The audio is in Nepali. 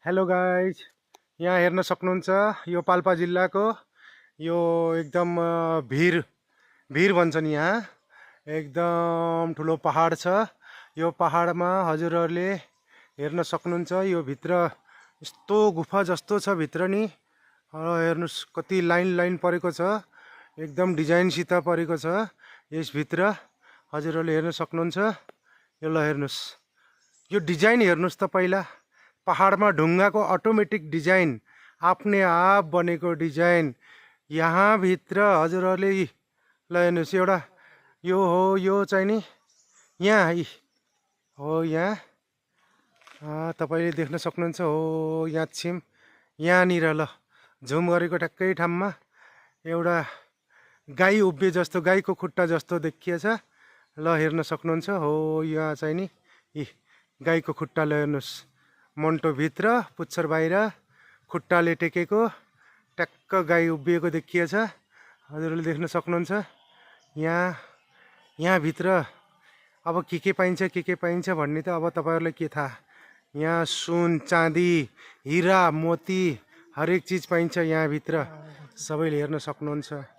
हेलो गाइज, यहाँ हेर्न सक्नुहुन्छ यो पाल्पा जिल्लाको यो एकदम भिर भिर भन्छन् यहाँ एकदम ठुलो पहाड छ। यो पहाडमा हजुरहरूले हेर्न सक्नुहुन्छ यो भित्र यस्तो गुफा जस्तो छ भित्र नि। हेर्नुस् कति लाइन लाइन परेको छ, एकदम डिजाइनसित परेको छ यसभित्र। हजुरहरूले हेर्न सक्नुहुन्छ। यो ल हेर्नुस्, यो डिजाइन हेर्नुस् त पहिला। पहाडमा ढुङ्गाको अटोमेटिक डिजाइन, आफ्नै आप बनेको डिजाइन यहाँ भित्र हजुरहरूले ल हेर्नुहोस्। एउटा यो हो, यो चाहिँ नि यहाँ हो, यहाँ तपाईँले देख्न सक्नुहुन्छ। हो यहाँ छिम, यहाँनिर ल झुम गरेको ठ्याक्कै ठाउँमा एउटा गाई उभिए जस्तो, गाईको खुट्टा जस्तो देखिएछ। ल हेर्न सक्नुहुन्छ। हो यहाँ चाहिँ नि गाईको खुट्टा ल हेर्नुहोस्, मन्टो भित्र, पुच्छर बाहिर, खुट्टाले टेकेको ट्याक्क गाई उभिएको देखिएछ। हजुरहरूले देख्न सक्नुहुन्छ। यहाँभित्र अब के पाइन्छ भन्ने त अब तपाईँहरूलाई के थाहा। यहाँ सुन, चाँदी, हिरा, मोती हरेक चिज पाइन्छ यहाँभित्र, सबैले हेर्न सक्नुहुन्छ।